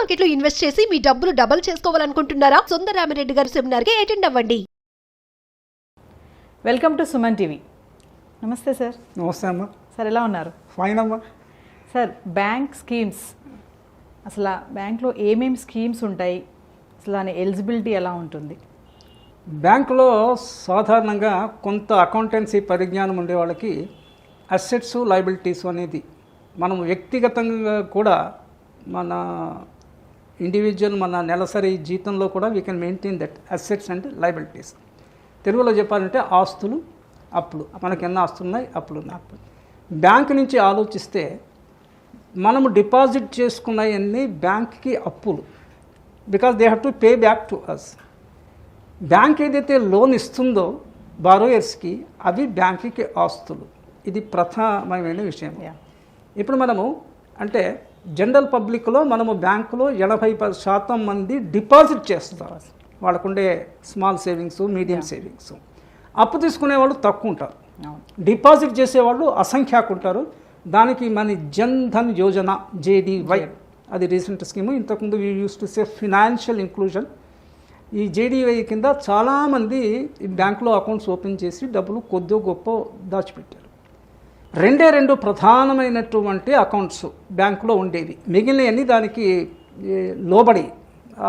మార్కెట్లో ఇన్వెస్ట్ చేసి మీ డబ్బులు డబుల్ చేసుకోవాలనుకుంటున్నారా? సుందరరామిరెడ్డి గారి సెమినార్ కి అటెండ్ అవ్వండి. Welcome to Suman TV. నమస్తే సార్. నమస్తే అమ్మా. సార్ ఎలా ఉన్నారు? ఫైన్ అమ్మా. సార్, బ్యాంక్ స్కీమ్స్, అసలు బ్యాంక్లో ఏమేమి స్కీమ్స్ ఉంటాయి, అసలు దాని ఎలిజిబిలిటీ ఎలా ఉంటుంది? బ్యాంకులో సాధారణంగా కొంత అకౌంటెన్సీ పరిజ్ఞానం ఉండే వాళ్ళకి అసెట్స్ లయబిలిటీస్ అనేది మనం వ్యక్తిగతంగా కూడా మన ఇండివిజువల్ మన నెలసరి జీతంలో కూడా we can maintain that assets and liabilities. తెలుగులో చెప్పాలంటే ఆస్తులు అప్పులు. మనకి ఎన్ని ఆస్తులు ఉన్నాయి, అప్పులు ఉన్నాయి. బ్యాంక్ నుంచి ఆలోచిస్తే మనము డిపాజిట్ చేసుకున్నవన్నీ బ్యాంక్కి అప్పులు, because they have to pay back to us. Bank ఏదైతే లోన్ ఇస్తుందో బారోయర్స్కి అవి బ్యాంక్కి ఆస్తులు. ఇది ప్రధానమైన విషయం. ఇప్పుడు మనము అంటే జనరల్ పబ్లిక్లో మనము బ్యాంకులో 80% మంది డిపాజిట్ చేస్తారు. వాళ్ళకుండే స్మాల్ సేవింగ్స్, మీడియం సేవింగ్స్. అప్పు తీసుకునే వాళ్ళు తక్కువ ఉంటారు, డిపాజిట్ చేసేవాళ్ళు అసంఖ్యాకు ఉంటారు. దానికి మన జన్ ధన్ యోజన JDY అది రీసెంట్ స్కీము. ఇంతకుముందు we use to say financial inclusion. ఈ JDY కింద చాలామంది బ్యాంకులో అకౌంట్స్ ఓపెన్ చేసి డబ్బులు కొద్దిగా గొప్ప దాచిపెట్టారు. రెండు ప్రధానమైనటువంటి అకౌంట్స్ బ్యాంకులో ఉండేవి. మిగిలినవన్నీ దానికి లోబడి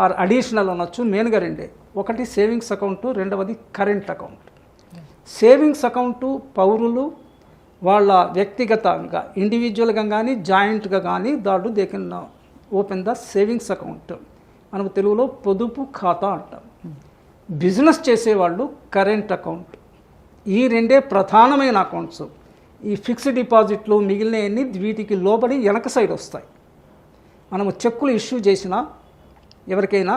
ఆర్ అడిషనల్ అనొచ్చు. మెయిన్గా రెండే, ఒకటి సేవింగ్స్ అకౌంటు, రెండవది కరెంట్ అకౌంట్. సేవింగ్స్ అకౌంటు పౌరులు వాళ్ళ వ్యక్తిగతంగా ఇండివిజువల్గా కానీ జాయింట్గా కానీ దాడు they can open the savings account. మనకు తెలుగులో పొదుపు ఖాతా అంటాం. బిజినెస్ చేసేవాళ్ళు కరెంట్ అకౌంట్. ఈ రెండే ప్రధానమైన అకౌంట్స్. ఈ ఫిక్స్డ్ డిపాజిట్లు మిగిలినవన్నీ వీటికి లోబడి వెనక సైడ్ వస్తాయి. మనము చెక్కులు ఇష్యూ చేసినా, ఎవరికైనా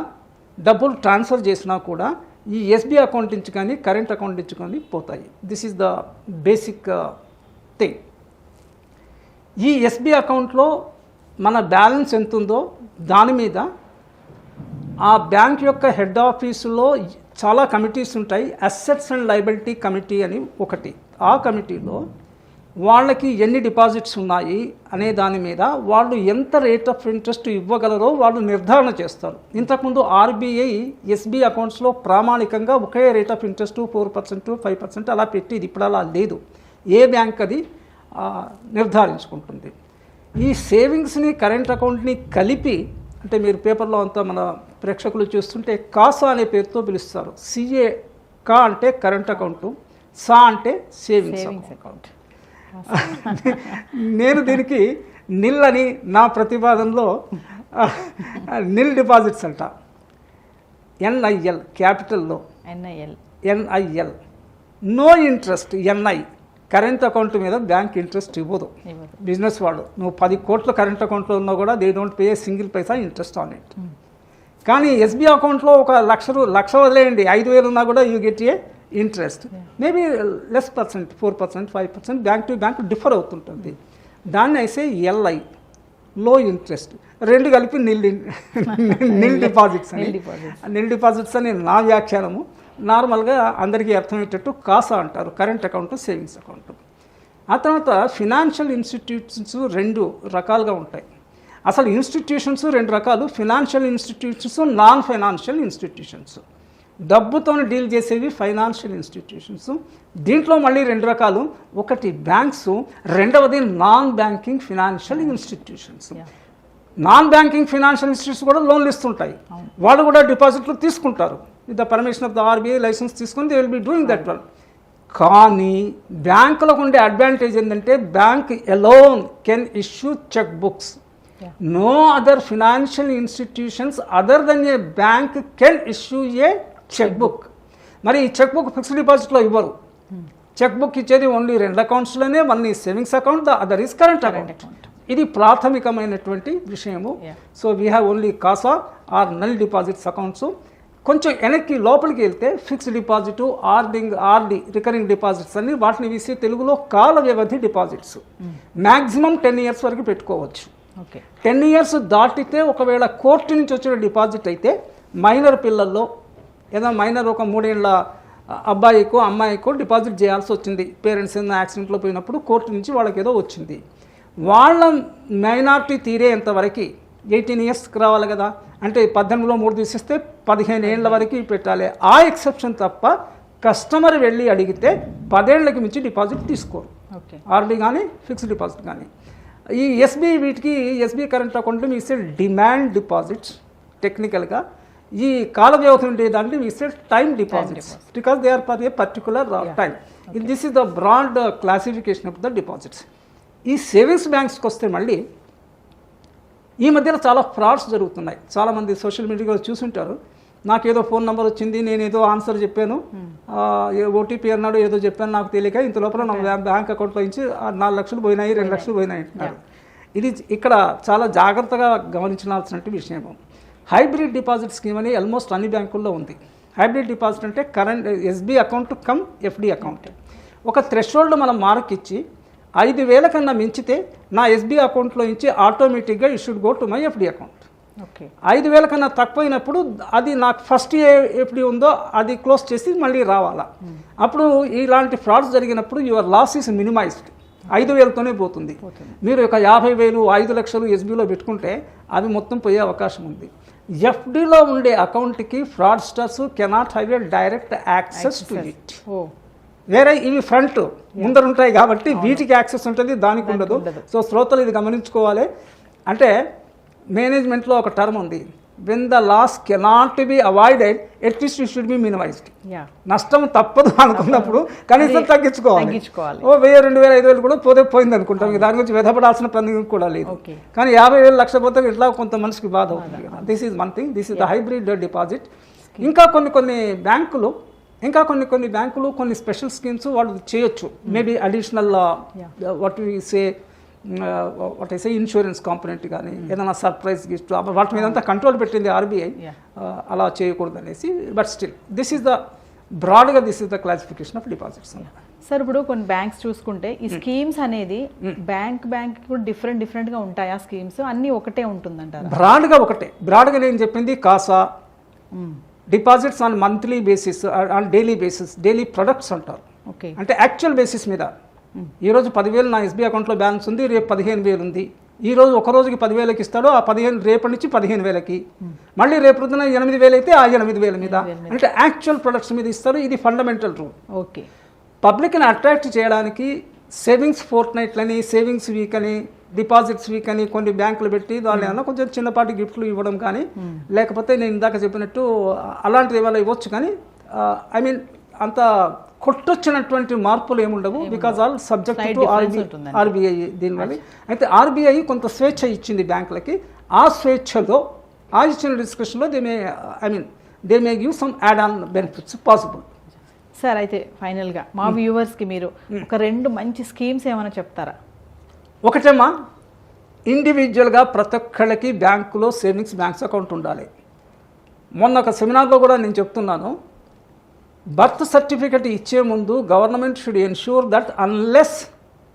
డబ్బులు ట్రాన్స్ఫర్ చేసినా కూడా ఈ SB అకౌంట్ నుంచి కానీ కరెంట్ అకౌంట్ నుంచి కానీ పోతాయి. This is the basic thing. ఈ SB అకౌంట్లో మన బ్యాలెన్స్ ఎంత ఉందో దాని మీద ఆ బ్యాంక్ యొక్క హెడ్ ఆఫీసులో చాలా కమిటీస్ ఉంటాయి. అసెట్స్ అండ్ లయబిలిటీ కమిటీ అని ఒకటి. ఆ కమిటీలో వాళ్ళకి ఎన్ని డిపాజిట్స్ ఉన్నాయి అనే దాని మీద వాళ్ళు ఎంత రేట్ ఆఫ్ ఇంట్రెస్ట్ ఇవ్వగలరో వాళ్ళు నిర్ధారణ చేస్తారు. ఇంతకుముందు RBI SB అకౌంట్స్లో ప్రామాణికంగా ఒకే రేట్ ఆఫ్ ఇంట్రెస్ట్ 4%, 5% అలా పెట్టేది. ఇప్పుడు అలా లేదు. ఏ బ్యాంక్ అది నిర్ధారించుకుంటుంది. ఈ సేవింగ్స్ని కరెంట్ అకౌంట్ని కలిపి, అంటే మీరు పేపర్లో అంతా మన ప్రేక్షకులు చూస్తుంటే కాసా అనే పేరుతో పిలుస్తారు. CA కా అంటే కరెంట్ అకౌంటు, సా అంటే సేవింగ్స్ అకౌంట్. నేను దీనికి నిల్ అని నా ప్రతిపాదనలో నిల్ డిపాజిట్స్ అంట. NIL క్యాపిటల్లో NIL no interest. NI current account మీద బ్యాంక్ ఇంట్రెస్ట్ ఇవ్వదు. బిజినెస్ వాడు నువ్వు 10 కోట్ల కరెంట్ అకౌంట్లో ఉన్నా కూడా they don't pay single paisa interest on it. కానీ SB అకౌంట్లో ఒక లక్ష వదిలేయండి, 5,000 ఉన్నా కూడా you get a interest. Maybe less percent, 4%, 5% bank to bank differ అవుతుంటుంది. దాన్ని అయితే LI లో ఇంట్రెస్ట్. రెండు కలిపి నిల్ డిపాజిట్స్ అని. నిల్ డిపాజిట్స్ అని నా వ్యాఖ్యానము. నార్మల్గా అందరికీ అర్థమయ్యేటట్టు కాసా అంటారు, కరెంట్ అకౌంట్, సేవింగ్స్ అకౌంట్. ఆ తర్వాత ఫినాన్షియల్ ఇన్స్టిట్యూషన్స్ 2 రకాలుగా ఉంటాయి. అసలు ఇన్స్టిట్యూషన్స్ 2 రకాలు, financial institutions, non financial institutions. డబ్బుతో డీల్ చేసేవి ఫైనాన్షియల్ ఇన్స్టిట్యూషన్స్. దీంట్లో మళ్ళీ 2 రకాలు, ఒకటి బ్యాంక్స్, రెండవది non banking financial institutions. Non banking financial institutes కూడా లోన్లు ఇస్తుంటాయి. వాళ్ళు కూడా డిపాజిట్లు తీసుకుంటారు. With the permission of the RBI licence తీసుకొని they will be doing that one. కానీ బ్యాంకులకు ఉండే అడ్వాంటేజ్ ఏంటంటే bank alone can issue cheque books. No other financial institutions other than a bank can issue a cheque book. మరి ఈ cheque book fixed డిపాజిట్లో ఇవ్వరు. Cheque book ఇచ్చేది only 2 అకౌంట్స్లోనే. వన్ ఈ savings account, the other is current account. ఇది ప్రాథమికమైనటువంటి విషయము. So we have only CASA or నల్ డిపాజిట్స్ అకౌంట్స్. కొంచెం వెనక్కి లోపలికి వెళ్తే fixed deposit, RD recurring deposits అని వాటిని వేసి తెలుగులో కాల వ్యవధి డిపాజిట్స్. మ్యాక్సిమం 10 years వరకు పెట్టుకోవచ్చు. 10 years దాటితే ఒకవేళ కోర్టు నుంచి వచ్చిన డిపాజిట్ అయితే మైనర్ పిల్లల్లో ఏదో మైనర్ ఒక 3 ఏళ్ళ అబ్బాయికో అమ్మాయికో డిపాజిట్ చేయాల్సి వచ్చింది. పేరెంట్స్ ఏదైనా యాక్సిడెంట్లో పోయినప్పుడు కోర్టు నుంచి వాళ్ళకి ఏదో వచ్చింది. వాళ్ళ మైనార్టీ తీరేంతవరకు 18 ఇయర్స్కి రావాలి కదా, అంటే 18లో 3 తీసేస్తే 15 ఏళ్ళ వరకు పెట్టాలి. ఆ ఎక్సెప్షన్ తప్ప కస్టమర్ వెళ్ళి అడిగితే 10 ఏళ్ళకి మించి డిపాజిట్ తీసుకోరు, ఓకే. ఆర్డీ కానీ ఫిక్స్డ్ డిపాజిట్ కానీ. ఈ ఎస్బీఐ వీటికి ఎస్బీఐ కరెంట్ అకౌంట్ మీ ఇస్తే డిమాండ్ డిపాజిట్స్, టెక్నికల్గా ఈ కాల వ్యవధి ఉండే దాంట్లో మీ ఇస్తే time deposits, because they are for a particular time. This is the broad classification of the deposits. ఈ సేవింగ్స్ బ్యాంక్స్కి వస్తే మళ్ళీ ఈ మధ్యలో చాలా ఫ్రాడ్స్ జరుగుతున్నాయి. చాలామంది సోషల్ మీడియాలో చూసుంటారు, నాకేదో ఫోన్ నెంబర్ వచ్చింది, నేను ఏదో ఆన్సర్ చెప్పాను, ఓటీపీ అన్నాడు, ఏదో చెప్పాను నాకు తెలియక, ఇంత లోపల నా బ్యాంక్ అకౌంట్లో నుంచి 4 లక్షలు పోయినాయి, 2 లక్షలు పోయినాయి అంటున్నారు. ఇది ఇక్కడ చాలా జాగ్రత్తగా గమనించాల్సిన విషయం. హైబ్రిడ్ డిపాజిట్ స్కీమ్ అని ఆల్మోస్ట్ అన్ని బ్యాంకుల్లో ఉంది. హైబ్రిడ్ డిపాజిట్ అంటే current SB account come FD account. ఒక థ్రెషోల్డ్ మనం మార్క్ ఇచ్చి 5,000 కన్నా మించితే నా ఎస్బీ అకౌంట్లో నుంచి ఆటోమేటిక్గా it should go to my FD account. 5,000 కన్నా తక్కువైనప్పుడు అది నాకు ఫస్ట్ ఎఫ్డి ఉందో అది క్లోజ్ చేసి మళ్ళీ రావాలా. అప్పుడు ఇలాంటి ఫ్రాడ్స్ జరిగినప్పుడు యువర్ లాస్ ఈస్ మినిమైజ్డ్. 5,000తోనే పోతుంది. మీరు ఒక 50,000 5 లక్షలు ఎస్బీలో పెట్టుకుంటే అవి మొత్తం పోయే అవకాశం ఉంది. ఎఫ్డీలో ఉండే అకౌంట్కి fraudsters cannot have a direct access to it. వేరే ఇవి ఫ్రంట్ ముందర ఉంటాయి కాబట్టి వీటికి యాక్సెస్ ఉంటుంది, దానికి ఉండదు. సో శ్రోతలు ఇది గమనించుకోవాలి. అంటే మేనేజ్మెంట్లో ఒక టర్మ్ ఉంది, when the loss cannot be avoided at least it should be minimised. నష్టం తప్పదు అనుకున్నప్పుడు కనీసం తగ్గించుకోవాలి. 1,000, 2,000, 5,000 కూడా పోయింది అనుకుంటాం, దాని గురించి వ్యధపడాల్సిన పని కూడా లేదు. కానీ 50,000 లక్ష పోతే ఇట్లా కొంత మనిషికి బాధ అవుతుంది కదా. This is one thing, this is the hybrid deposit. ఇంకా కొన్ని బ్యాంకులు కొన్ని స్పెషల్ స్కీమ్స్ వాళ్ళు చేయొచ్చు. Maybe additional what I say insurance component కానీ ఏదైనా సర్ప్రైజ్ గిఫ్ట్ వాటి మీద అంతా కంట్రోల్ పెట్టింది ఆర్బీఐ, అలా చేయకూడదు అనేసి. But still this is the బ్రాడ్గా this is the classification of deposits. Sir ఇప్పుడు కొన్ని బ్యాంక్స్ చూసుకుంటే ఈ స్కీమ్స్ అనేది బ్యాంక్ కూడా డిఫరెంట్గా ఉంటాయి. ఆ స్కీమ్స్ అన్నీ ఒకటే ఉంటుందంటారు? బ్రాడ్గా నేను చెప్పింది CASA, deposits on monthly basis, on daily basis, daily products అంటారు. అంటే యాక్చువల్ బేసిస్ మీద ఈరోజు 10,000 నా ఎస్బీ అకౌంట్లో బ్యాలెన్స్ ఉంది, రేపు 15,000 ఉంది. ఈరోజు ఒక రోజుకి 10,000కి ఇస్తాడు, ఆ 15 రేపటి నుంచి 15,000కి, మళ్ళీ రేపు పొద్దున 8,000 అయితే ఆ 8,000 మీద, అంటే యాక్చువల్ ప్రొడక్ట్స్ మీద ఇస్తారు. ఇది ఫండమెంటల్ రూల్. ఓకే. పబ్లిక్ని అట్రాక్ట్ చేయడానికి సేవింగ్స్ ఫోర్ట్ నైట్లని, సేవింగ్స్ వీక్ అని, డిపాజిట్స్ వీక్ అని కొన్ని బ్యాంకులు పెట్టి దాని ఏమన్నా కొంచెం చిన్నపాటి గిఫ్ట్లు ఇవ్వడం కానీ, లేకపోతే నేను ఇందాక చెప్పినట్టు అలాంటిది ఏమైనా ఇవ్వచ్చు. కానీ ఐ మీన్ అంత కొట్టొచ్చినటువంటి మార్పులు ఏముండవు, because all subject to RBI దీనివల్ల. అయితే ఆర్బీఐ కొంత స్వేచ్ఛ ఇచ్చింది బ్యాంకులకి. ఆ స్వేచ్ఛలో ఆ ఇచ్చిన డిస్కషన్లో they may give some add on benefits possible. Sir అయితే ఫైనల్గా మా వ్యూవర్స్కి మీరు ఒక 2 మంచి స్కీమ్స్ ఏమైనా చెప్తారా? ఒకటేమా, ఇండివిజువల్గా ప్రతి ఒక్కళ్ళకి బ్యాంకులో సేవింగ్స్ బ్యాంక్స్ అకౌంట్ ఉండాలి. మొన్న ఒక సెమినార్లో కూడా నేను చెప్తున్నాను, బర్త్ సర్టిఫికెట్ ఇచ్చే ముందు government should ensure that unless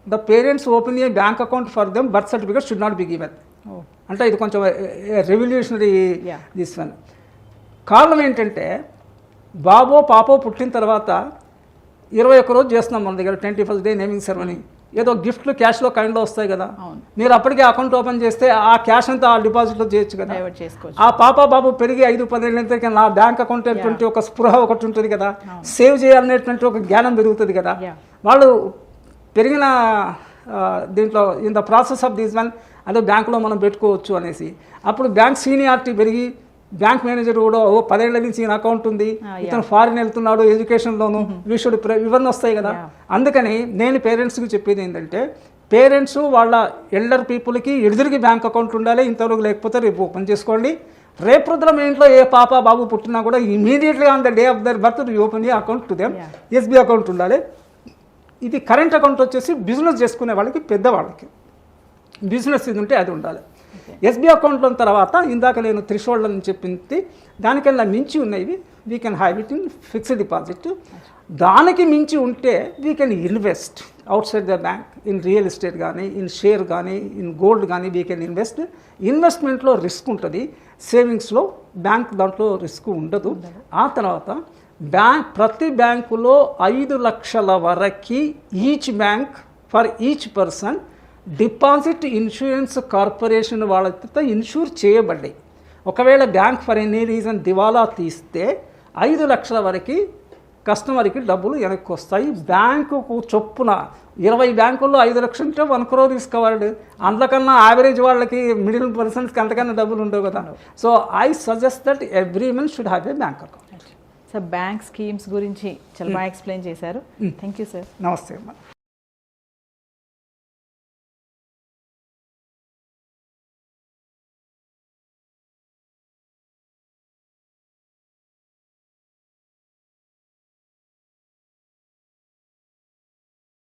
the parents open A bank account for them birth certificate should not be given. అంటే ఇది కొంచెం రెవల్యూషనరీ దిస్ వన్. కారణం ఏంటంటే బాబో పాపో పుట్టిన తర్వాత 21 రోజు చేస్తున్నాం మన దగ్గర 21st డే నేమింగ్ సెరమనీ. ఏదో గిఫ్ట్లు క్యాష్లో కైండ్లో వస్తాయి కదా, మీరు అప్పటికే అకౌంట్ ఓపెన్ చేస్తే ఆ క్యాష్ అంతా ఆ డిపాజిట్లో చేయొచ్చు కదా. ఆ పాప బాబు పెరిగి 5-10 ఏళ్ళకి నా బ్యాంక్ అకౌంట్ అనేటువంటి ఒక స్పృహ ఒకటి ఉంటుంది కదా, సేవ్ చేయాలనేటువంటి ఒక జ్ఞానం పెరుగుతుంది కదా. వాళ్ళు పెరిగిన దీంట్లో in the process of this one అదే బ్యాంకులో మనం పెట్టుకోవచ్చు అనేసి. అప్పుడు బ్యాంక్ సీనియారిటీ పెరిగి బ్యాంక్ మేనేజర్ కూడా 10 ఏళ్ల నుంచి ఈయన అకౌంట్ ఉంది, ఇతను ఫారిన్ వెళ్తున్నాడు, ఎడ్యుకేషన్లోను విషుడు ఇవన్నీ వస్తాయి కదా. అందుకని నేను పేరెంట్స్కి చెప్పేది ఏంటంటే, పేరెంట్స్ వాళ్ళ ఎల్డర్ పీపుల్కి ఎదురుకి బ్యాంక్ అకౌంట్ ఉండాలి. ఇంతవరకు లేకపోతే రేపు ఓపెన్ చేసుకోండి. రేపు పొద్దున మీ ఇంట్లో ఏ పాప బాబు పుట్టినా కూడా immediately on the day of their birth open account to them. SB account ఉండాలి. ఇది కరెంట్ అకౌంట్ వచ్చేసి బిజినెస్ చేసుకునే వాళ్ళకి, పెద్దవాళ్ళకి బిజినెస్ ఇది ఉంటే అది ఉండాలి. ఎస్బీ అకౌంట్లో తర్వాత ఇందాక నేను థ్రెషోల్డ్ అని చెప్పింది, దానికన్నా మించి ఉన్నవి we can have it in fixed deposit. దానికి మించి ఉంటే we can invest out side the bank in real estate కానీ, ఇన్ షేర్ కానీ, ఇన్ గోల్డ్ కానీ వీ కెన్ ఇన్వెస్ట్. ఇన్వెస్ట్మెంట్లో రిస్క్ ఉంటుంది, సేవింగ్స్లో బ్యాంక్ దాంట్లో రిస్క్ ఉండదు. ఆ తర్వాత ప్రతి బ్యాంకులో 5 లక్షల వరకు each bank for each person deposit insurance corporation వాళ్ళతో ఇన్సూర్ చేయబడ్డాయి. ఒకవేళ బ్యాంక్ ఫర్ ఎనీ రీజన్ దివాలా తీస్తే 5 లక్షల వరకు కస్టమర్కి డబ్బులు వెనక్కి వస్తాయి. బ్యాంకుకు చొప్పున 20 బ్యాంకుల్లో 5 లక్షలు ఉంటే 1 crore తీసుకోవాలి. అందుకన్నా యావరేజ్ వాళ్ళకి మిడిల్ పర్సన్స్కి అంతకన్నా డబ్బులు ఉండవు కదా. So I suggest that every man should have a bank account. Sir bank schemes గురించి చాలా బాగా ఎక్స్ప్లెయిన్ చేశారు. Thank you sir. నమస్తే అమ్మా.